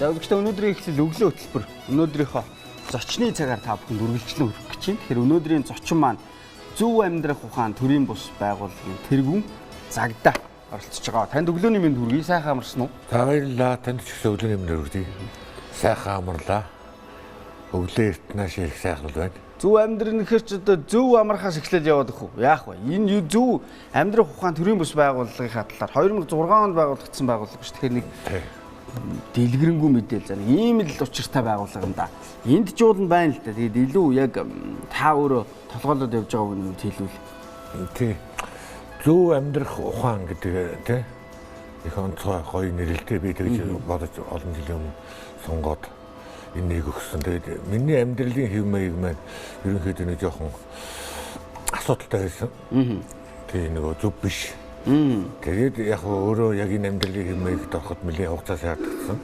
За үзэгчдээ өнөөдрийн эхлэл өглөө хөтөлбөр. Өнөөдрийнхөө зочны цагаар та бүхэнд үргэлжлэн хүргэх гэж байна. Тэгэхээр өнөөдрийн зочин маань Зөв амьдрах ухаан төрийн бус байгууллагын тэргүүн Загдаа оролцож байгаа. Танд өглөөний мэнд хүргэе. Сайхан амарсан уу? За баярлалаа. Танд ч гэсэн өглөөний мэнд хүргэе. Сайхан амарлаа. Өглөө эртнаш их сайхан байна. Зөв амьдрах гэхэр ч одоо зөв амархаас эхлээд яваад өгөх үү? Яах вэ? Энэ зөв амьдрах ухаан төрийн бус байгууллагын талаар 2006 онд байгуулагдсан байгууллага шүү. Тэгэхээр нэг дэлгэрэнгүй мэдээлэл заа. Ийм л учиртай байгууллага юм да. Энд ч уулан байна л да. Тэгээд илүү яг та өөрөө толгойлоод явж байгаа үнийг хэлвэл. Тий. Зөв амьдрах ухаан гэдэг тий. Их онцгой гоё нэрэлтэй би тэгж бодож олон жилийн өмнө сонгоод энийг өгсөн. Тэгээд миний амьдралын хэв маяг маань ерөнхийдөө нэг жоохон асуудалтай байсан. Тэгээ нөгөө зөв биш. Тэгээд яг өөрөө яг энэ амьдралын хэв маягт ороход нэлээд хугацаа шаардсан.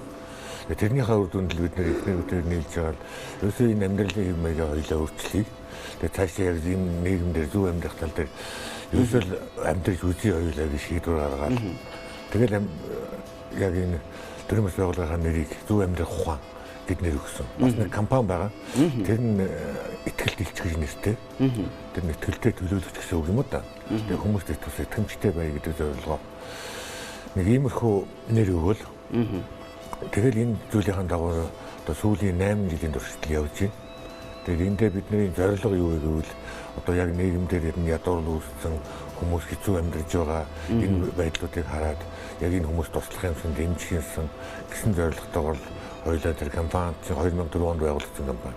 Тэрнийхээ үр дүнд бид нэр ихний үгээр нийлж байгаа л ерөөсөө энэ амьдралын хэв маягаа хоёлаа өөрчлөе. Тэгээд цаашаа яг энэ нийгэмдэр зөв амьдрах тал дээр ерөөсөө амьдрж үзье хоёлаа гэж шийдвэр гаргаад. Тэгээд яг энэ төрийн бас байгууллагын нэрийг зөв амьдрах ухаан гэднэр өгсөн. Бас нэг компани байгаа. Тэр нь ихтгэл дэлчгэж нэртэй. Тэр нь ихтгэлтэй төлөөлөгч гэсэн үг юм уу да. Тэгээд хүмүүст тус итгэмжтэй бай гэдэг зорилгоо. Нэг иймэрхүү нэр өгөөл. Тэгэл энэ зүйлийн дагуу одоо сүүлийн 8 жилийн туршид явж байна. Тэгээд эндээ бидний зорилго юу гэвэл одоо яг нийгэмдэр энэ ядуурл үүссэн хүмүүс хэцүү амьдарч байгаа энэ байдлуудыг хараад яг энэ хүмүүс туслах юмсан дэмжих юмсан гэсэн зорилготойгоор хоёулаа тэр компани 2004 онд байгуулагдсан компани.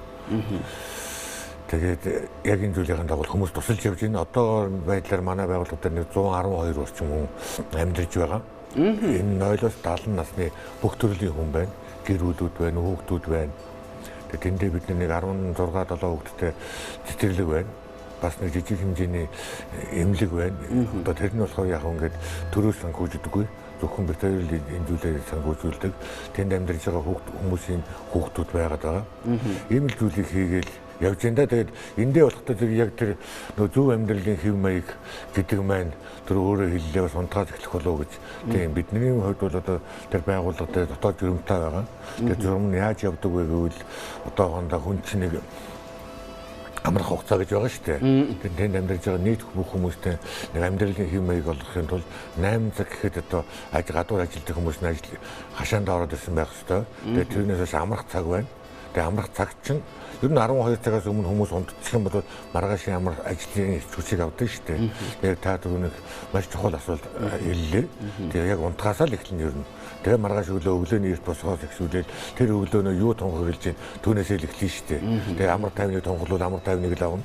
Тэгээд яг энэ зүйлийн дагуу хүмүүс тусалж явж байна. Одоо байдлаар манай байгууллага дээр 112 орчим хүн амьдарч байгаа. Энэ 0-оос 70 насны бүх төрлийн хүн байна. Гэр бүлүүд байна, хүүхдүүд байна. Тэгээд тэндээ бид нэг 16-7 хүүхэдтэй цэцэрлэг байна. Бас нэг жижиг хэмжээний эмнэлэг байна. Одоо тэр нь болохоор яг ингээд төрөөс санхүүждэггүй. Зөвхөн бид хоёр л энэ зүйлээр санхүүжүүлдэг. Тэнд амьдарч байгаа хүмүүсийн хүүхдүүд байгаад байгаа. Ийм л зүйлийг хийгээл явж энэ. Тэгээд эндээ болохтой яг тэр нөө зөв амьдралын хэв маяг гэдэг маань тэр өөрөө хэллээ бас унтгаад эхлэх болов гэж. Тийм бидний хувьд бол одоо тэр байгууллага дээр дотоод журмтай байгаа. Тэгээд журам нь яаж явдаг вэ гэвэл одоохондоо хүн чинь нэг амрах хугацаа гэж байгаа шүү дээ. Тэгээд тэнд амьдарч байгаа нийт бүх хүмүүстэй нэг амьдралын хэв маяг олгохын тулд 8 цаг гэхэд одоо гадуур ажилладаг хүмүүс нь ажил хашаанд ороод ирсэн байх ёстой. Тэгээд тэрнээс амрах цаг байна. Тэгээд амрах цаг чинь ер нь 12 цагаас өмнө хүмүүс унтчих юм бол маргаашийн амар ажлын хүчийг авдаг шүү дээ. Тэгээд та түрүүний маш чухал асуулт хэллээ. Тэгээд яг унтахаасаа л эхлэн ер нь. Тэгээд маргааш өглөөний эрт босгоос эхлүүлээд тэр өглөөнөө юу тунхаглаж чинь түүнээсээ л эхлэн шүү дээ. Тэгээд амар тайвныг тунхаглуул амар тайвныг л авна.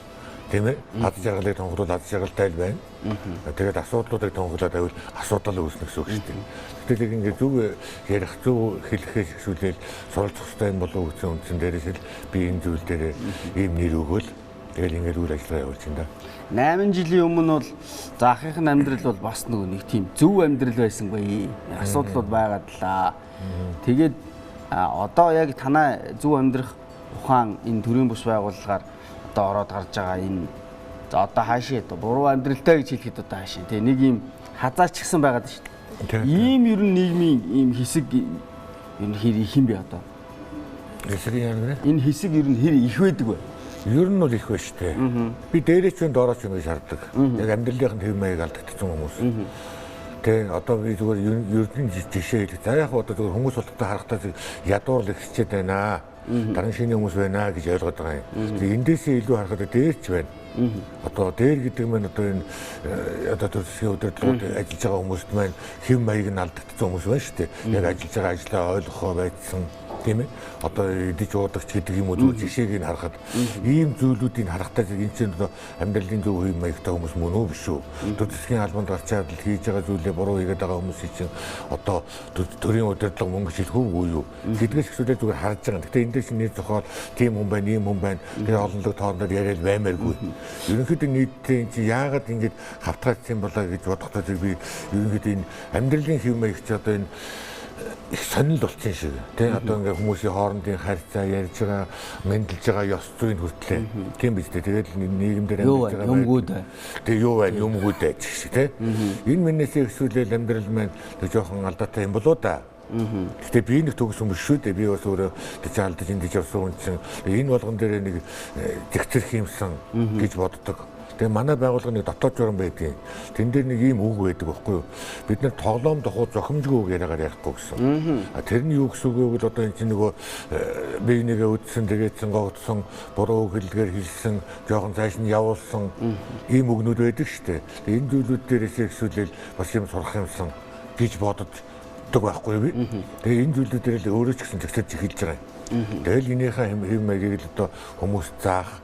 Тийм ээ. Ад жаргалыг тунхаглуул ад жаргалтай л байна. Тэгээд асуудлуудыг тунхаглаад байвал асуудал үүснэ гэсэн үг шүү дээ. Тэгэл ингээд зөв ярих зөв хэлэхээс эхлүүлээд суралцах хэрэгтэй юм болов уу гэсэн үндсэн дээрээс л би энэ зүйл дээр ийм нэр өгөөл тэгэл ингээд үйл ажиллагаа явуулж байна да. 8 жилийн өмнө бол заахынхын амьдрал бол бас нэг тийм зөв амьдрал байсангүй. Асуудлууд байгаад лаа. Тэгээд одоо яг танаа зөв амьдрах ухаан энэ төрийн бус байгууллагаар одоо ороод гарч байгаа энэ за одоо хаашаа одоо буруу амьдралтай гэж хэлэхэд одоо хаашаа тий нэг юм хазаач гсэн байгаад шүү дээ. Ийм ер нь нийгмийн ийм хэсэг энэ хэр их юм бэ одоо? Хэсэг яа гэнэ? Энэ хэсэг ер нь хэр их байдаг вэ? Ер нь бол их байна шүү дээ. Би дээрээ ч доорооч юм гэж харддаг. Яг амьдралын хэв маяг алдагдсан хүмүүс. Тэ одоо би зүгээр ердийн жишээ хэлэх. За яг одоо зүгээр хүмүүс болттой харахтаа ядуур л ихчээд байна. Даран шинэ хүмүүс байна гэж ойлгоод байгаа юм. Эндээсээ илүү харахад дээрч байна. Одоо дээр гэдэг нь одоо энэ одоо төрсгийн удирдлагууд ажиллаж байгаа хүмүүст маань хэв маяг нь алдагдсан хүмүүс байна шүү дээ. Яг ажиллаж байгаа ажлаа ойлгохоо байцсан тийм ээ. Одоо идэж уудагч гэдэг юм уу зүгээр жишээг нь харахад ийм зүйлүүдийг харахтаа энэ чинь одоо амьдралын зөв хэв маягтай хүмүүс мөн үү биш үү? Төрсгийн албанд гарчаад л хийж байгаа зүйлээ буруу хийгээд байгаа хүмүүсийн чинь одоо төрийн удирдлага мөнгө шилхүү үү юу? Гэдгээс ихсүүлээ зүгээр харж байгаа. Гэхдээ энэ дэс нэр зохиол тийм хүн байна, ийм хүн байна. Тэгээ олонлог тоолноор яриад баймааргүй. Ерөнхийдөө нийтдээ энэ чинь яагаад ингэж хавтгайцсан болоо гэж бодохдоо би ерөнхийдөө энэ амьдралын хэв маяг чи одоо энэ их сонирхол болчихсон шиг тийм одоо ингээ хүмүүсийн хоорондын харьцаа ярьж байгаа мэдлж байгаа ёс зүйн хүртлээ тийм биз дээ тэгээд нийгэмдэр амьдарч байгаа юмгууд тэгээ юу байна юмгууд гэж шиг тийм энэ миннээсээ ихсүүлэл амьдрал маань тэг жоохон алдаатай юм болоо да Гэтэ би нэг төгс хүмүүс шүү дээ. Би бас өөрөө тийч алдаж эндэж явсан хүн чинь энэ болгон дээр нэг зэгцэрх юмсан гэж боддог. Тэгээ манай байгууллагын дотоод журам байдгийн. Тэн дээр нэг ийм үг байдаг байхгүй юу? Бид нар тоглоом дохуу зохимжгүй үг яриагаар ярихгүй гэсэн. Тэрний юу гэсэн үг вэ? Одоо энэ чинь нөгөө би нэгээ үдсэн тэгээдсэн гогдсон буруу үг хэллэгээр хэлсэн жоохон цааш нь явуулсан ийм үгнүүд байдаг шүү дээ. Тэгээ энэ зүйлүүд дээрээс ихсүүлэл бас юм сурах юмсан гэж боддог байхгүй юу би? Тэгээ энэ зүйлүүд дээр л өөрөө ч гэсэн зэгцэж эхэлж байгаа юм. Тэгэл энийхээ хэм маягийг л одоо хүмүүс заах,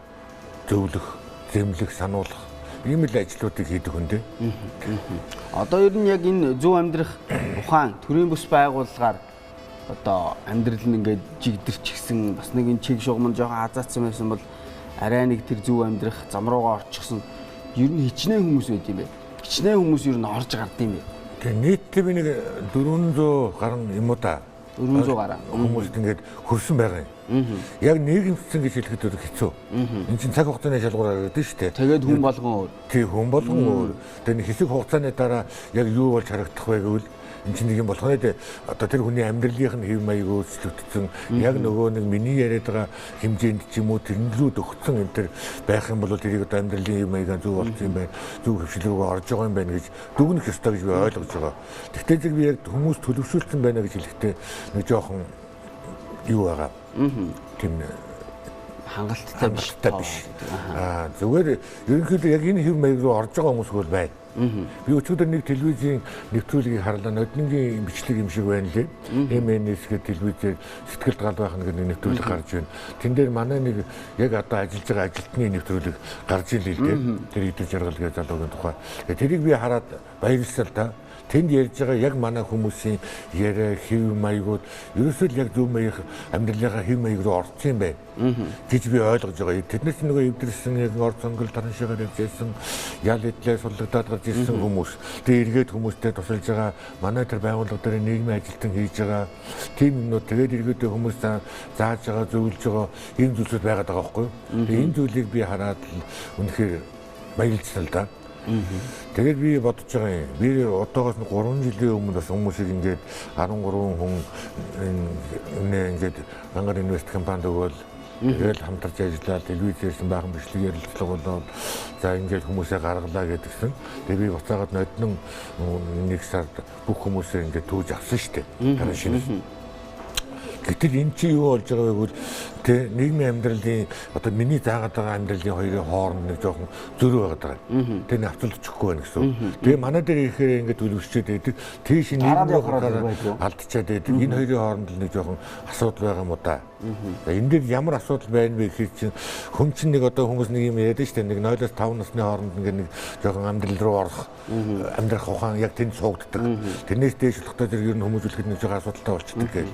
зөвлөх, зэмлэх, сануулах ийм л ажлуудыг хийдэг хүн дээ. Одоо ер нь яг энэ зөв амьдрах ухаан төрийн бүс байгууллагаар одоо амьдрал нь ингээд жигдэрчихсэн бас нэг энэ чиг шугам жоохон азаацсан байсан бол арай нэг тэр зөв амьдрах зам руугаа орчихсон ер нь хичнээн хүмүүс байд юм бэ. Хичнээн хүмүүс ер нь орж гард юм бэ. Тэгээ нийтдээ би нэг 400 гаруй юм уу да. 400 гаруй хүмүүст ингээд хөрсөн байгаа юм. Яг нийгэмсэн гэж хэлэхэд хэцүү. Энэ чинь цаг хугацааны шалгуур гэдэг шүү дээ. Тэгээд хүн болгон өөр. Тий, хүн болгон өөр. Тэгээд хэсэг хугацааны дараа яг юу болж харагдах вэ гэвэл энэ чинь нэг юм болгоно дээ. Одоо тэр хүний амьдралынх нь хэв маяг өөрчлөгдсөн. Яг нөгөө нэг миний яриад байгаа хэмжээнд ч юм уу тэрнлүүд өгцөн энэ төр байх юм бол тэрийг одоо амьдралын хэв маягаа зөв болсон юм байна. Зөв хөвшил рүүгээ орж байгаа юм байна гэж дүгнэх ёстой гэж би ойлгож байгаа. Тэгвэл зэрэг би яг хүмүүс төлөвшүүлсэн байна гэж хэлэхдээ нэг жоохон юу байгаа. Тийм хангалттай биш. Зүгээр ерөнхийдөө яг энэ хэв маяг руу орж байгаа хүмүүс бол байна. Би өчигдөр нэг телевизийн нэвтрүүлгийг харлаа. Ноднингийн бичлэг юм шиг байна лээ. МНС гэдэг телевизээр сэтгэлд гал байх нэг нэвтрүүлэг гарч байна. Тэн дээр манай нэг яг одоо ажиллаж байгаа ажилтны нэвтрүүлэг гарч ирлээ л дээ. Тэр идэж жаргал гэж залуугийн тухай. Тэрийг би хараад баярлалаа та. Тэнд ярьж байгаа яг манай хүмүүсийн яриа хэв маягууд ерөөсөө л яг зөв маяг амьдралынхаа хэв маяг руу орсон юм байна гэж би ойлгож байгаа. Тэднээс нөгөө эвдэрсэн яг ор цонгол тараншаагаар явжсэн ял идлээ суллагдаад гарч ирсэн хүмүүс. Тэгээ эргээд хүмүүстэй тусалж байгаа манай тэр байгууллага дээр нийгмийн ажилтан хийж байгаа тийм юмнууд тэгээд эргээдээ хүмүүс зааж байгаа зөвлөж байгаа ийм зүйлсүүд байгаад байгаа байхгүй юу? Энэ зүйлийг би хараад үнэхээр баярлалаа да. Тэгээд би бодож байгаа юм. Би одоогоос 3 жилийн өмнө бас хүмүүсийг ингээд 13 хүн ингээд Ангар инвест компанид өгөөл тэгээд хамтарч ажиллаад телевизээрсэн баахан бичлэг ярилцлага болоод за ингээд хүмүүсээ гаргалаа гэдгсэн. Тэгээд би буцаагаад ноднон нэг сард бүх хүмүүсээ ингээд түүж авсан шүү дээ. Дараа шинэ. Гэтэл энэ чи юу болж байгаа вэ гэвэл тэ нийгмийн амьдралын одоо миний заагаад байгаа амьдралын хоёрын хооронд нэг жоохон зөрүү байгаад байгаа. Тэр нь авцалдчихгүй байна гэсэн. Тэгээ манай дээр ихээр ингээд үлвэрчээд байдаг. Тийш нийгмийн хараад алдчихад байдаг. Энэ хоёрын хооронд л нэг жоохон асуудал байгаа юм уу да. Энэ дээр ямар асуудал байна вэ гэхээр чинь хүн чинь нэг одоо хүмүүс нэг юм яриад штэ нэг 0-5 насны хооронд ингээд нэг жоохон амьдрал руу орох амьдрах ухаан яг тэнд суугддаг. Тэрнээс дээш болохтой зэрэг ер нь хүмүүжүүлэхэд нэг жоохон асуудалтай болчихдог гэх.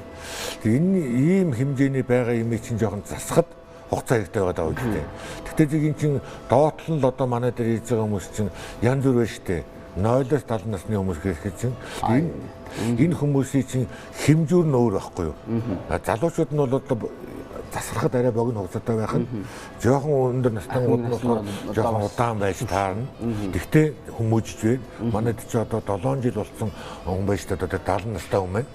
Энэ ийм хэмжээний байгаа юм чинь жоохон засахад хугацаа хэрэгтэй байгаа даа. Тэгтээ зэрэг эн чинь доотлол нь одоо манай дээр хийж байгаа хүмүүс чинь янз бүр байна штэ. 0-оос 70 насны хүмүүс гэхэд чинь энэ хүмүүсийн чинь хэмжүүр нь өөр байхгүй юу? Залуучууд нь бол одоо засахад арай богино хугацаатай байх нь жоохон өндөр настангууд нь болохоор жоохон удаан байж таарна. Тэгтээ хүмүүжж байна. Манайд ч одоо 7 жил болсон хүн байж та одоо 70 настай хүн байна.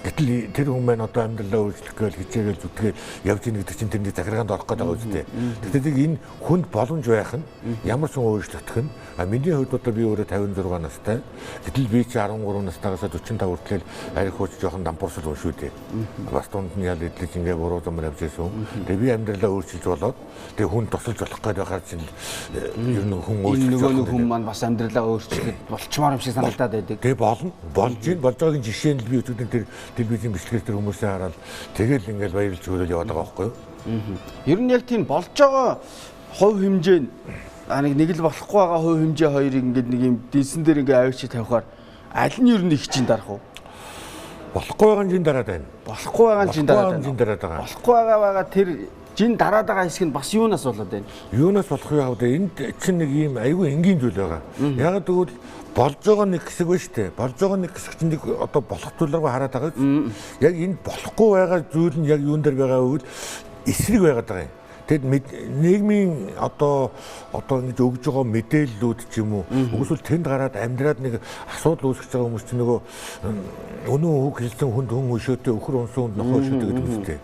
Гэтэл тэр хүн маань одоо амьдралаа өөрчлөх гээл хичээгээл зүтгээ явж ийн гэдэг чинь тэрний захиргаанд орох гэдэг байгаа үстэй. Тэгэхээр энэ хүнд боломж байх нь ямар ч өөрчлөгдөх нь миний хувьд одоо би өөрөө 56 настай. Гэтэл би чи 13 настайгаас 45 хүртэл арих хууч жоохон дампуурсал хүн шүү дээ. Бас дунд нь ял идэлж ингээ буруу замаар явж байсан. Тэгээ би амьдралаа өөрчилж болоод тэгээ хүн тусалж болох гэдэг байхаар чинь ер нь хүн өөрчлөлт хүн маань бас амьдралаа өөрчлөхөд болчмоор юм шиг санагдаад байдаг. Тэгээ болно. Болж байгаагийн жишээ нь би өчигдөр тэр телевизийн бичлэгээр тэр хүмүүсээ хараад тэгэл ингээл баярлж өгөөл яваад байгаа байхгүй юу? Ер нь яг тийм болж байгаа хувь хэмжээ нэг л болохгүй байгаа хувь хэмжээ хоёрыг ингээд нэг юм дэнсэн дээр ингээ авчи тавихаар аль нь ер нь их чин дарах уу? Болохгүй байгаа нь жин дараад байна. Болохгүй байгаа нь жин дараад байгаа. Болохгүй байгаа тэр жин дараад байгаа хэсэг нь бас юунаас болоод байна? Юунаас болох вэ хавд энд чинь нэг юм айгүй энгийн зүйл байгаа. Яг тэгвэл болж байгаа нэг хэсэг ба штэ. Болж байгаа нэг хэсэг чинь нэг одоо болох зүйлрээ хараад байгаа. Яг энэ болохгүй байгаа зүйл нь яг юун дээр байгаа вэ гэвэл эсрэг байгаад байгаа юм. Тэгэд нийгмийн одоо ингэж өгж байгаа мэдээллүүд ч юм уу эсвэл тэнд гараад амьдраад нэг асуудал үүсгэж байгаа хүмүүс чинь нөгөө өнөө үг хэлсэн хүнд хүн өшөөтэй өхөр унсан хүнд нохоо өшөөтэй гэдэг үстэй.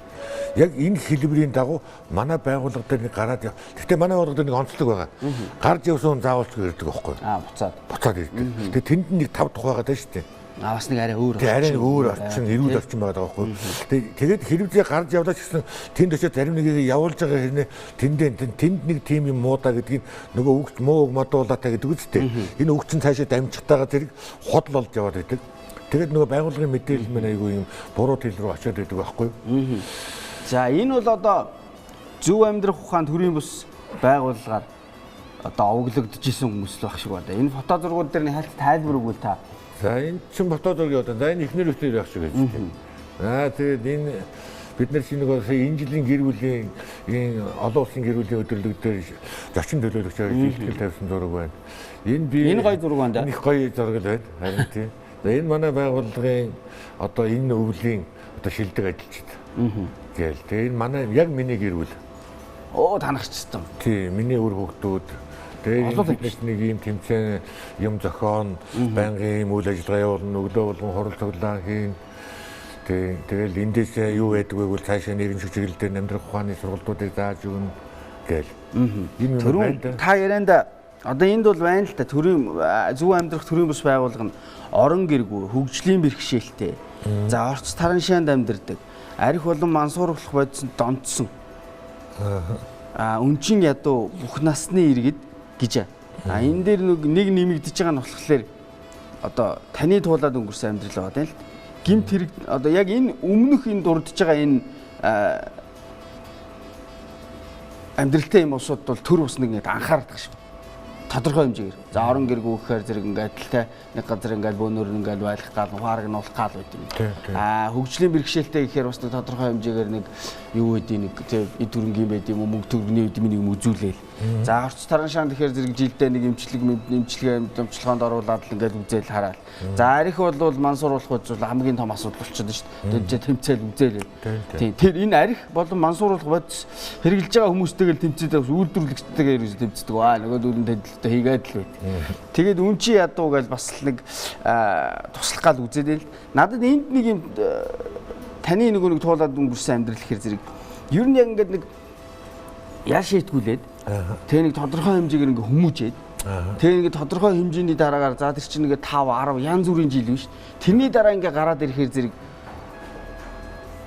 Яг энэ хэлбэрийн дагуу манай байгууллага дээр нэг гараад гэхдээ манай байгууллага дээр нэг онцлог байгаа. Гарч явсан хүн заавалч ирдэг байхгүй юу? Буцаад ирдэг. Тэгээ тэнд нэг тав тухай байгаа даа шүү дээ. Бас нэг арай өөр. Арай өөр орчин, эрүүл орчин байгаа байхгүй юу? Тэгээд хэрвээ гарч явлаа ч гэсэн тэнд очиод зарим нэгийг явуулж байгаа хэрнээ тэнд нэг тим юм муудаа гэдгийг нөгөө үгч муу үг модуулаатай гэдэг үстэй. Энэ үгчин цаашаа дамжихтайгаа зэрэг ходл болж яваад байдаг. Тэгээд нөгөө байгууллагын мэдээлэл мэн айгүй юм буруу хэл рүү очиод байдаг байхгүй юу? За энэ бол одоо Зөв амьдрах ухаан төрийн бус байгууллагаар одоо овоглогдчихсэн хүмүүс л баг шиг байна. Энэ фото зургууд дээр нэг тайлбар өгвөл та. За энэ чинь фото зураг одоо за энэ ихнэр өчнөр байх шиг байж тээ. Тэгээд энэ бид нар чинь нөгөө энэ жилийн гэр бүлийн энэ олон улсын гэр бүлийн өдрөлөг дээр зочин төлөөлөгчөөр шилтгэл тавьсан зураг байна. Энэ гоё зураг байна да. Энэ их гоё зураг байна. Харин тийм. За энэ манай байгууллагын одоо энэ өвлийн одоо шилдэг ажилчид. Гээл. Тэгээ энэ манай яг миний гэр бүл. Танахчсан. Тийм, миний өр хүүхдүүд. Тэгээд нэг ийм тэмцээн юм зохион, байнгын ийм үйл ажиллагаа явуулна, өглөө болгон хурал цуглаан хийн. Тэгэл эндээс юу байдаг вэ гэвэл цаашаа нэгэн шүчрэл дээр амьдрах ухааны сургалтуудыг зааж өгнө гээл. Энэ юм байна. Та ярианда одоо энд бол байна л та төрийн зөв амьдрах төрийн бус байгууллага нь орон гэргүй, хөгжлийн бэрхшээлтэй. За орц таран шаанд амьдардаг. Арх болон мансууруулах бодисонд донтсон. Өнчин ядуу бүх насны иргэд гэж. Энэ дээр нэг нэмэгдэж байгаа нь болохоор одоо таны туулаад өнгөрсөн амьдрал байгаа юм л. Гимт хэрэг одоо яг энэ өмнөх энэ дурдж байгаа энэ амьдралтай юм усуд бол төр ус нэг анхаардаг шүү. Тодорхой хэмжээгээр. За орон гэргүй гэхээр зэрэг ингээд л те нэг газар ингээд бөөнөр ингээд байлах гал ухаарг нь уулах гал байт юм. Хөгжлийн бэрхшээлтэй гэхээр бас нэг тодорхой хэмжээгээр нэг юу гэдэг нэг те эд төрөнгийн байд юм уу мөнгө төгрөгийн байд юм нэг юм үзүүлээл. За орц таран шаан гэхээр зэрэг жилдээ нэг эмчилгээнд оруулаад л ингээд үзээл хараад. За арих бол мансууруулах бодвол хамгийн том асуудал болчиход шүү дээ. Тэгээд тэмцээл үзээлээ. Тийм. Тэр энэ арих болон мансууруулах бодис хэрэгжилж байгаа хүмүүстэйгээ тэмцээд үйлдвэрлэгчтэйгээ ерөөс тэмцдэг. Нөгөө дүүрэн хийгээд л байт. Тэгээд үн чи ядуу гэж бас нэг туслах гал үзээд л надад энд нэг юм таны нэг туулаад өнгөрсөн амьдрал ихэр зэрэг ер нь яг ингээд нэг яа шийтгүүлээд тэгээ нэг тодорхой хэмжээгээр ингээд хүмүүжээд тэгээ нэг тодорхой хэмжээний дараагаар за тэр чинь нэг 5 10 янз бүрийн жил биш. Тэрний дараа ингээд гараад ирэхээр зэрэг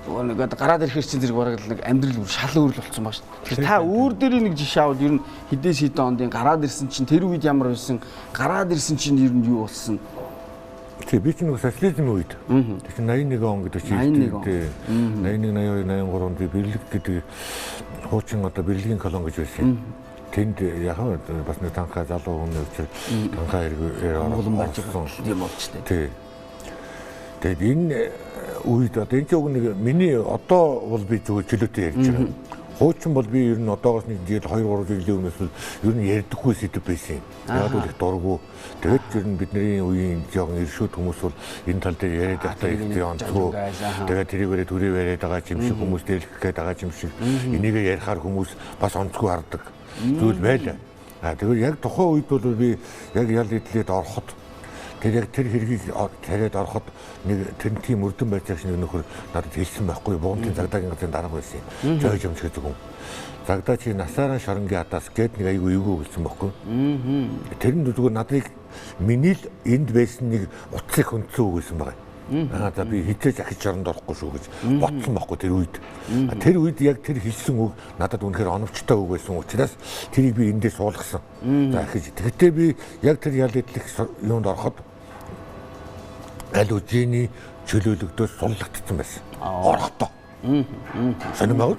нэг гараад ирэхээр чинь зэрэг бараг нэг амьдрал бүр шал өөрл болсон баг шүү. Тэгэхээр та өөр дээр нэг жишээ авал ер нь хэдээс хэдэн онд гараад ирсэн чинь тэр үед ямар байсан гараад ирсэн чинь ер нь юу болсон. Тэгээ би чинь нэг социализм үед. Тэр чинь 81 он гэдэг чинь 81 82 83 би Берлин гэдэг хуучин одоо Берлигийн колон гэж байсан. Тэнд яг бас нэг танхаа залуу хүн өчир танхаа эргээр орсон юм болж тээ. Тэгээд энэ үед одоо энэ ч нэг миний одоо бол би зөв чөлөөтэй ярьж байгаа. Хуучин бол би ер нь одоогоос нэг жил 2 3 жилийн өмнөөс ер нь ярьдаггүй сэдв байсан юм. Яг л их дурггүй. Тэгээд ер нь бидний үеийн жоохон иршүүд хүмүүс бол энэ тал дээр яриад байхдаа их онцгой. Тэгээд тэрийгээрээ төрөв яриад байгаа юм шиг хүмүүс дэлгэх гээд байгаа юм шиг. Энийг ярихаар хүмүүс бас онцгой хардаг. Зүйл байлаа. Тэгээд яг тухайн үед бол би яг ял идлээд ороход тэр яг тэр хэргийг тариад ороход нэг тэр тийм өрдөн байцаагч нэг нөхөр надад хэлсэн байхгүй буунтын цагдаагийн газрын дарга байсан юм. Жойж юмч гэдэг юм. Цагдаа чи насаараа шоронгийн адаас гээд нэг айгүй эвгүй хэлсэн байхгүй. Тэр нь зүгээр надыг миний л энд байсан нэг утсыг хөндсөн үг гэсэн байгаа. За би хитэж ахиж шоронд орохгүй шүү гэж ботсон байхгүй тэр үед. Тэр үед яг тэр хэлсэн үг надад үнэхээр оновчтой үг байсан учраас тэрийг би эндээ суулгасан. За ахиж тэгтээ би яг тэр ял идлэх юунд ороход аль үжиний чөлөөлөгдөөс суллагдсан байсан. Орохдоо. Сонирмоо.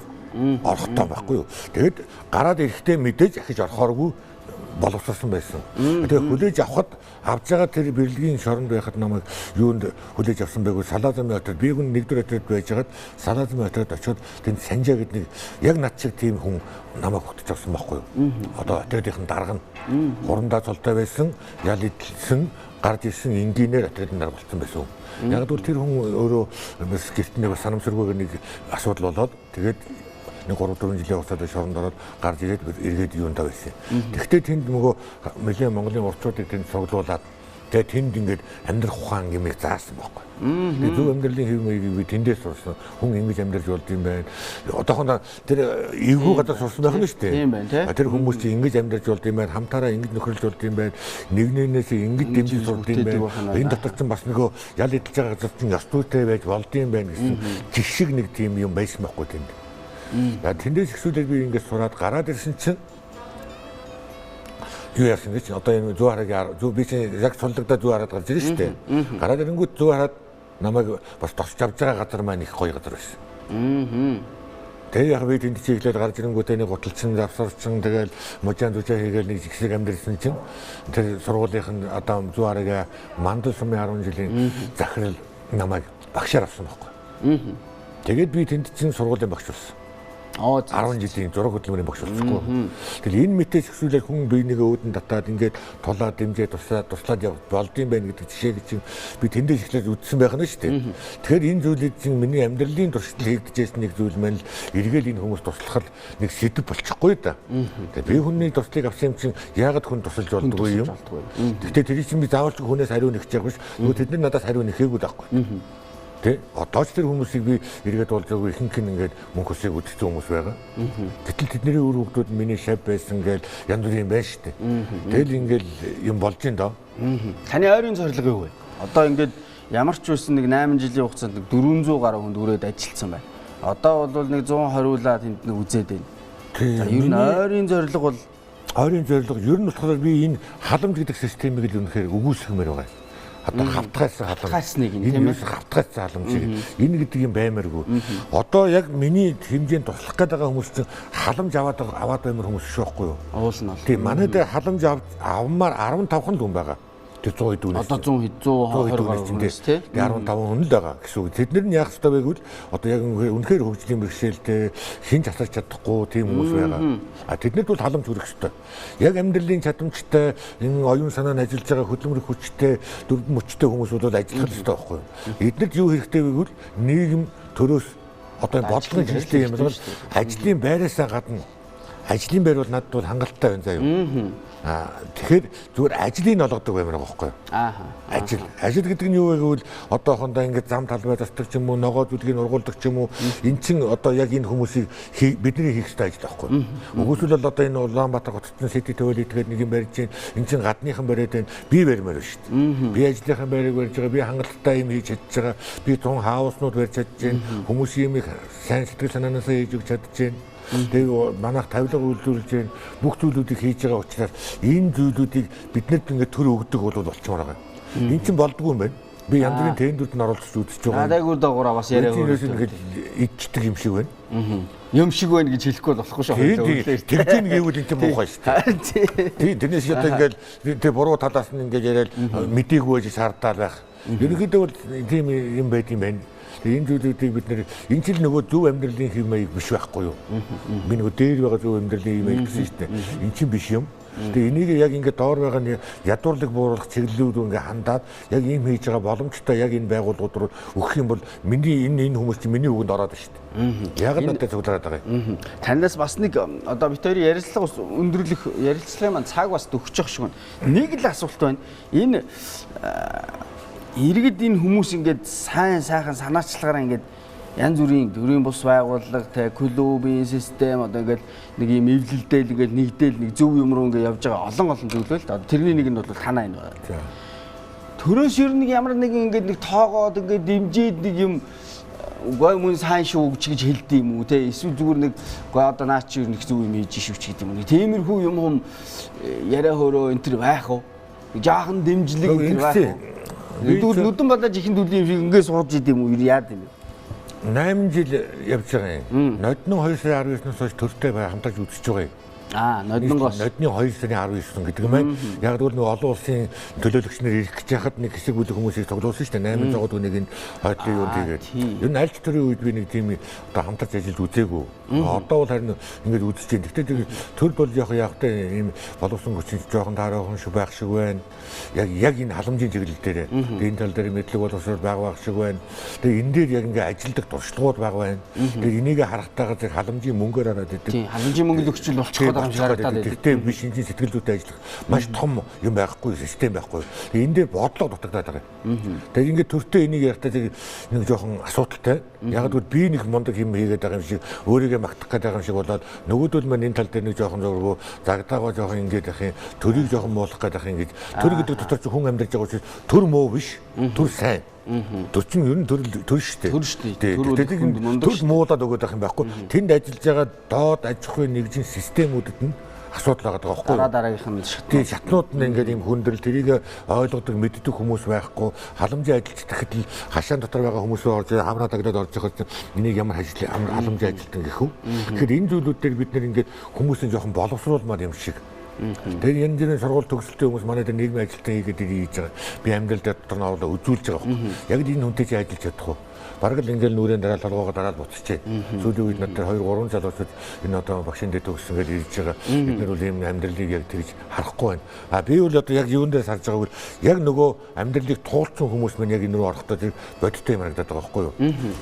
Орохдоо байхгүй юу. Тэгэд гараад ирэхдээ мэдээж ахиж орохооргүй боловсрсан байсан. Тэгээ хүлээж авахд авж байгаа тэр Берлигийн шоронд байхад намайг юунд хүлээж авсан байггүй Салазамын хотод би гүн нэгдүгээр хотод байжгаад Салазамын хотод очиод тэнд Санжаа гэдэг нэг яг над шиг тийм хүн намайг хөтөж авсан байхгүй юу. Одоо хотодынхын дарга нь хурандаа цолтой байсан, ял идэлсэн, гарч ирсэн энгийнээр хотодын дарга болсон байсан. Яг л тэр хүн өөрөө гэрт нэг санамсаргүйг нэг асуудал болоод тэгээд нэг 3-4 жилийн хугацаанд шоронд ороод гарч ирээд эргээд юундаа байсан. Тэгвэл тэнд нөгөө нэлээд Монголын урчуудыг тэнд цуглуулад тэгээд тэнд ингээд амьдрах ухаан гэмийг заасан байхгүй. Тэгээд зөв амьдралын хэв маягийг би тэндээс сурсан. Хүн ингэж амьдрж болд юм байна. Одоохондоо тэр эвгүй гадаа сурсан байх нь шүү дээ. Тийм байна тий. Тэр хүмүүс чинь ингэж амьдрж болд юм байна. Хамтаараа ингэж нөхөрлж болд юм байна. Нэг нэгнээс ингэж дэмжиж сурд юм байна. Энэ дотор чинь бас нөгөө ял идэж байгаа газар чинь ёс зүйтэй байж болд юм байна гэсэн жишг нэг тийм юм байсан байхгүй тэнд. Тэндээс ихсүүлээд би ингэж сураад гараад ирсэн чинь юу яасан гэж одоо энэ зүү харагийн зүү би чинь яг цуглагдаад зүү хараад гарч ирсэн шүү дээ. Гараад ирэнгүүт зүү хараад намайг бас тосч авч байгаа газар маань их гоё газар байсан. Тэгээ яг би тэнд чиглээд гарч ирэнгүүтээ нэг гуталчин завсарчин тэгэл можаан зүжээ хийгээл нэг згсэг амьдрсэн чинь тэр сургуулийнх нь одоо зүү харагийн мандал сумын 10 жилийн захирал намайг багшаар авсан байхгүй. Тэгээд би тэнд чинь сургуулийн багш болсон. 10 жилийн зураг хөдөлмөрийн багш болчихгүй. Тэгэл энэ мэтээс ихсүүлэл хүн биенийгээ өөдөн татаад ингээд тулаад дэмжээ туслаад явж болдсон байх гэдэг жишээг чинь би тэндээс эхлээд үзсэн байх нь шүү дээ. Тэгэхээр энэ зүйлийг чинь миний амьдралын туршид хийгдэж нэг зүйл маань л эргээл энэ хүмүүс туслах нэг сэдв болчихгүй да. Тэгээ би хүний туслыг авсан юм чинь яагаад хүн тусалж болдгоо юм. Гэхдээ тэр чинь би заавал ч хүнээс хариу нэгч яах биш. Нөгөө тэд нар надаас хариу нэхээгүй байхгүй. Тэ одоо ч тэр хүмүүсийг би эргээд болж байгаа ихэнх нь ингээд мөнх усыг үдцсэн хүмүүс байгаа. Гэтэл тэдний өр хүүхдүүд миний шав байсан гээл янз бүрийн байна шүү дээ. Тэгэл ингээд юм болж ин доо. Таны ойрын зорилго юу вэ? Одоо ингээд ямар ч байсан нэг 8 жилийн хугацаанд 400 гаруй хүнд өрөөд ажилласан байна. Одоо бол нэг 120-уулаа тэнд нэг үзээд байна. За ер нь ойрын зорилго бол ер нь болохоор би энэ халамж гэдэг системийг л үнэхээр өгүүлсгэмээр байгаа. Одоо хавтгаас нэг юм тийм ээ. Хавтгаас халамж. Энэ гэдэг юм баймааргүй. Одоо яг миний хэмжээнд туслах гээд байгаа хүмүүс чинь халамж аваад баймар хүмүүс шүү байхгүй юу? Уулна. Тийм манай дээр халамж авмаар 15хан л хүн байгаа. Тэр 100 хэд үнэс. Одоо 120 гаруй үнэс тий. 15 хүн л байгаа гэсэн үг. Тэднэр нь яах ёстой вэ гэвэл одоо яг үнэхээр хөгжлийн бэрхшээлтэй хинж асарч чадахгүй тийм хүмүүс байгаа. Тэднэрд бол халамж хүрэх ёстой. Яг амьдралын чадамжтай энэ оюун санаанд ажиллаж байгаа хөдөлмөрийн хүчтэй дөрвөн мөчтэй хүмүүс бол ажиллах ёстой байхгүй юу? Эднэрд юу хэрэгтэй вэ гэвэл нийгэм төрөөс одоо бодлогын чиглэлийн юм бол ажлын байраасаа гадна ажлын байр бол надад бол хангалттай байна заа юу. Тэгэхээр зүгээр ажлыг олгодог баймаар байгаа байхгүй юу? Ажил гэдэг нь юу вэ гэвэл одоохондоо ингээд зам талбай застдаг ч юм уу, ногоо зүлгийг ургуулдаг ч юм уу, эн чин одоо яг энэ хүмүүсийг бидний хийх ёстой ажил байхгүй юу? Өгөөсөл бол одоо энэ Улаанбаатар хотын Сити Төөлөд тэгээд нэг юм барьж гин, эн чин гадныхан бариад байна. Би барьмаар байна шүү дээ. Би ажлынхан байрыг барьж байгаа, би хангалттай юм хийж чадж байгаа, би тун хауснууд барьж чадж байна. Хүмүүсийн юм сайн сэтгэл санаанаасаа хийж өгч чадж байна. Тэгээ манайх тавилга үйлдвэрлэж байна. Бүх зүйлүүдийг хийж байгаа учраас энэ зүйлүүдийг биднэрт ингээд төр өгдөг бол болчмоор байгаа. Энэ чинь болдгүй юм байна. Би янз бүрийн тендерт нь оролцож үзэж байгаа. Адайгүй дагуура бас яриа өгөөд ингээд идчихдэг юм шиг байна. Юм шиг байна гэж хэлэхгүй болохгүй шүү. Тэгтийн гэвэл энэ муухай шүү дээ. Тийм тэрнээс одоо ингээд тэр буруу талаас нь ингээд яриад мдээгүй байж сардаал байх. Ерөнхийдөө бол тийм юм байд юм байна. Энэ зүйлүүдийг бид нэр энэ ч л нөгөө зөв амьдралын хэв маяг биш байхгүй юу? Би нөгөө дээр байгаа зөв амьдралын хэв маяг гэсэн шүү дээ. Энэ чинь биш юм. Тэгээ энийг яг ингээд доор байгаа нь ядуурлаг бууруулах чиглэлүүд ингээд хандаад яг ийм хийж байгаа боломжтой яг энэ байгууллагууд руу өгөх юм бол миний энэ хүмүүс чинь миний үгэнд ороод шүү дээ. Яг л надад цуглараад байгаа юм. Танаас бас нэг одоо бид хоёрын ярилцлага бас өндөрлөх ярилцлагын маань цаг бас төгсөж шиг байна. Нэг л асуулт байна. Энэ иргэд энэ хүмүүс ингээд сайн сайхан санаачлагаараа ингээд янз бүрийн төрийн бус байгууллага тэ клубын систем одоо ингээд нэг юм эвлэлдэл ингээд нэгдэл нэг зөв юм руу ингээд явж байгаа олон зүйл байл та. Тэрний нэг нь бол танаа энэ байна. Төрөөс ер нь ямар нэгэн ингээд нэг тоогоод ингээд дэмжиж нэг юм гой мөн сайн шүү гэж хэлдэг юм уу те эсвэл зүгээр нэг гой одоо наа чи ер нь их зөв юм хийж шүү ч гэдэг юм. Тиймэрхүү юм яриа хөөрөө энэ төр байх уу? Жаахан дэмжлэг энэ байх уу? Нүдэн бодож ихэн төлийн юм шиг ингээд сууж идэм үү яад юм. 8 жил явж байгаа юм. Нодны 2 сарын 19-ноос хойш төртэй хамтарч үзэж байгаа юм. Ноднонгоос. Нодны 2 сарын 19 гэдэг юм байна. Яг тэгвэл нэг олон улсын төлөөлөгчнөр ирэх гэж яхад нэг хэсэг бүлэг хүмүүсийг цуглуулсан шүү дээ. 8 цогод үнийг хойдлын юунд хийгээд. Ер нь аль ч төрлийн үед би нэг тийм одоо хамтарч ажиллаж үзээгүй. Одоо бол харин ингэж үзэж байна. Гэхдээ төр бол явахтай ийм боловсон хүчин жоохон таараахан шиг байх шиг байна. Яг энэ халамжийн чиглэл дээр. Энэ тал дээр мэдлэг боловсрол байгаа шиг байна. Тэгээ энэ дээр яг ингээ ажилдаг туршлагууд байгаа байна. Тэгээ энийг харахтайгаар зэрэг халамжийн мөнгөөр хараад идэг. Тийм, халамжийн мөнгө өгчл болчих гээд байгаа юм шиг харагдаад байна. Гэхдээ би шинжийн сэтгэл зүйтэй ажиллах маш том юм байхгүй, систем байхгүй. Тэгээ энэ дээр бодлого дутагдаад байгаа юм. Тэгээ ингээ төртөө энийг ярихтаа нэг жоохон асуудалтай. Яг л би нэг мундаг юм хийгээд байгаа юм шиг өөрийгөө магтах гээд байгаа юм шиг болоод нөгөөдөл маань энэ тал дээр нэг жоохон зургуу загдаагаа жоохон ингээд ах юм, төрийг жоохон муулах гээд ах юм гэж. Төр гэдэг дотор ч хүн амьдарч байгаа учраас төр муу биш, төр сайн. Төр чинь ер нь төр шүү дээ. Төр шүү дээ. Төр муулаад өгöd байх юм байхгүй. Тэнд ажиллаж байгаа доод аж ахуйн нэгжийн системүүдэд нь асуудал байгаа байхгүй. Дараагийнх нь шатнууд. Шатнууд нь ингээд юм хүндрэл тэрийг ойлгодог мэддэг хүмүүс байхгүй. Халамжийн ажилч гэхэд л хашаан дотор байгаа хүмүүс орж хамраа таглаад орж байгаа чинь энийг ямар халамжийн ажилтан гэх үү. Тэгэхээр энэ зүйлүүд дээр бид нэр ингээд хүмүүсийн жоохон боловсруулмаар юм шиг. Тэгээ энэ дэрийн сургууль төгсөлтөө хүмүүс манай дээр нийгмийн ажилтан хийгээд хийж байгаа. Би амьдрал дээр дотор нь оруулаад үзүүлж байгаа байхгүй. Яг л энэ хүнтэй чи ажиллаж чадах уу? Бараг л ингээл нүрийн дараа толгоогоо дараад буцчихжээ. Сүүлийн үед надад 2-3 залуучууд энэ одоо багшин дээр төгссөн гэж ирж байгаа. Бид нар бол ийм амьдралыг яг тэгж харахгүй байна. Би бол одоо яг юун дээр сарж байгааг яг нөгөө амьдралыг туулсан хүмүүс мань яг энэ рүү орохдоо тэр бодиттой юм харагдаад байгаа байхгүй юу?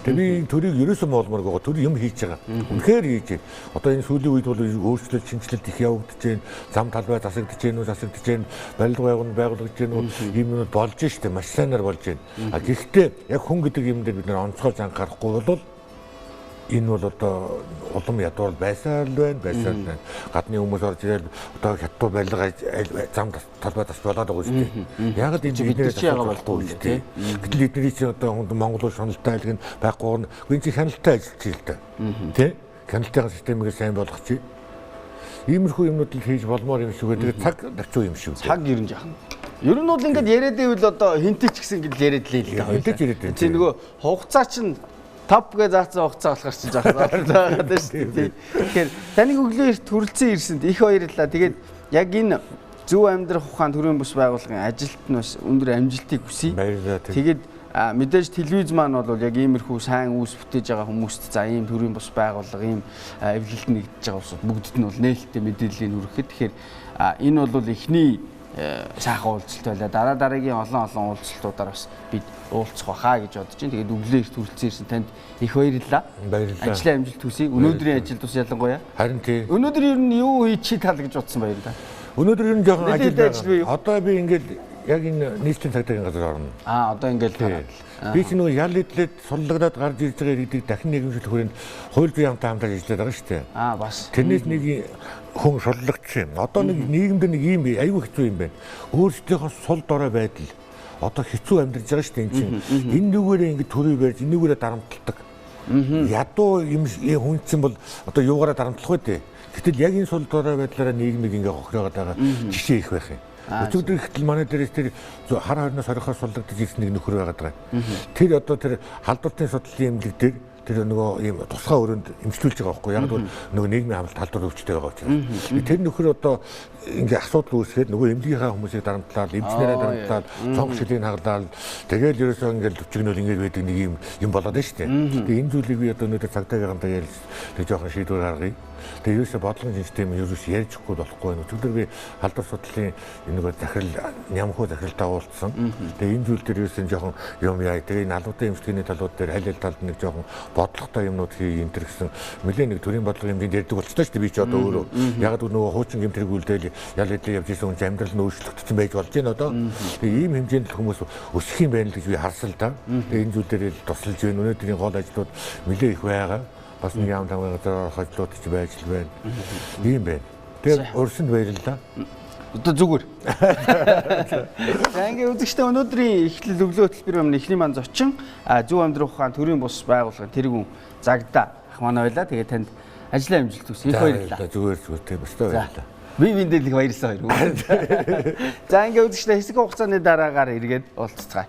Тэгээ би төрийг ерөөсөө моолмоор байгаа. Төр юм хийж байгаа. Үнэхээр хийж байна. Одоо энэ сүүлийн үед бол өөрчлөлт шинжилэлт их явагдаж байна. Зам талбай засагдж байна уу, засагдж байна. Барилга байгуулагдж байна уу? Ийм юм болж штэ. Маш сайнаар болж байна. Гэхдээ яг хүн гэдэг юм дээр бид нар онцгойж анхаарахгүй бол энэ бол одоо улам ядуул байсаар л байна. Гадны хүмүүс орж ирээд одоо хятад барилга зам талбай тас болоод байгаа шүү дээ. Яг л энэ биднээс яагаад болохгүй шүү дээ. Гэтэл эдний чинь одоо Монгол улс хяналттай айлг нь байхгүй. Гүн чи хяналттай ажиллаж л та. Тэ? Хяналттай системийг сайн болгох чи. Иймэрхүү юмнууд л хийж болмоор юм шиг байдаг. Цаг давчуу юм шиг. Цаг ирэн жаахан. Ер нь бол ингээд яриад ивэл одоо хинтээ ч гэсэн ингээд яриад л л да. Хинтээ ч яриад байна. Тийм нөгөө хугацаа чинь топ гэж заасан хугацаа болохоор чинь жаахан байгаа даа шүү дээ. Тэгэхээр таныг өглөө эрт хүрэлцэн ирсэнд их баярлалаа. Тэгээд яг энэ зөв амьдрах ухаан төрийн бус байгууллагын ажилд нь бас өндөр амжилтыг хүсье. Баярлалаа. Тэгээд мэдээж телевиз маань бол яг иймэрхүү сайн үүс бүтээж байгаа хүмүүст за ийм төрийн бус байгууллага ийм эвлэлд нэгдэж байгаа улсууд бүгдд нь бол нээлттэй мэдээллийг хүргэхэд тэгэхээр энэ бол эхний сайхан уулзалт байлаа. Дараагийн олон уулзалтуудаар бас бид уулзах байхаа гэж бодож байна. Тэгээд өглөө эрт хүрэлцэн ирсэн танд их баярлалаа. Баярлалаа. Ажлын амжилт хүсье. Өнөөдрийн ажил тус ялангуяа. Харин тий. Өнөөдөр ер нь юу хийчих тал гэж бодсон баярлалаа. Өнөөдөр ер нь жоохон ажил байгаа. Одоо би ингээд яг энэ нийслэлийн цагдаагийн газар орно. Одоо ингээд би ч нөгөө ял идлээд суллаглаад гарч ирж байгаа иргэдийг дахин нийгэмшүүлэх хүрээнд хууль зүйн хамтаа хамтарч ажиллаад байгаа шүү дээ. Бас. Тэрнээс нэг хүн суллагдсан юм. Одоо нэг нийгэмд нэг ийм аюу хэцүү юм байна. Өөрсдийнхөө сул дорой байдал одоо хэцүү амьдарч байгаа шүү дээ энэ чинь. Энэ нүгээрээ ингэ төрөй барьж энүүгээрээ дарамталдаг. Ядуу юм хүн чинь бол одоо юугаараа дарамтлах вэ дээ. Гэтэл яг энэ сул дорой байдлаараа нийгмийг ингэ хохироод байгаа жишээ их байх юм. Өчигдөр ихтэл манай дээрээс тэр хар хорноос хорихоор суллагдаж ирсэн нэг нөхөр байгаад байгаа. Тэр одоо тэр халдвартын судлалын эмнэлэг дээр тэр нөгөө ийм тусгай өрөөнд эмчилүүлж байгаа байхгүй. Яг л нөгөө нийгмийн хамлалт халдвар өвчтэй байгаа учраас. Тэр нөхөр одоо ингээ асуудал үүсгээд нөгөө эмнэлгийнхаа хүмүүсийг дарамтлаад, эмчнэрээ дарамтлаад, цонх шилийн хаглаад тэгэл ерөөсөө ингээл төвчгнөл ингээд байдаг нэг юм болоод байна шүү дээ. Тэгээ энэ зүйлийг би одоо өнөөдөр цагдаагийнхантай ярилж тэг жоохон шийдвэр гаргая. Тэгээ ерөөсөө бодлогын систем ерөөс ярьжгүй болохгүй байна. Өчигдөр би халдвар судлалын нөгөө захирал нямхуу захиралтай уулзсан. Тэгээ энэ зүйл дээр ерөөсөө жоохон юм яа. Тэгээ энэ албатай эмчилгээний талууд дээр аль аль талд нэг жоохон бодлоготой юмнууд хий энэ төр гэсэн нэлээд нэг төрийн бодлогын хэмжээнд ярьдаг болчихсон шүү дээ. Би ч одоо өөрөө яг нөгөө хуучин гэмтрийг үлдээл ял эдээ явж исэн хүн амьдрал нь өөрчлөгдсөн байж болж байна одоо. Тэгээ ийм хэмжээнд л хүмүүс өсөх юм байна л гэж би харсан л да. Тэгээ энэ зүйл дээр тусалж байна. Өнөөдрийн гол ажлууд нэлээд их байгаа. Бас нэг юм тамга газар хажлууд ч байж л байна. Ийм байна. Тэгээ өрсөнд баярлалаа. Одоо зүгээр. За ингээ үзэгчтэй өнөөдрийн эхлэл өглөө хөтөлбөр өмнө эхний маань зочин зөв амьдрах ухаан төрийн бус байгууллагын тэргүүн Загдаа ах манай байлаа. Тэгээ танд ажлын амжилт хүсье. Их баярлалаа. Зүгээр тийм өстой баярлалаа. Би биндээ их баярлсан хоёр. За ингээ үзэгчтэй хэсэг хугацааны дараагаар эргээд уулзцгаая.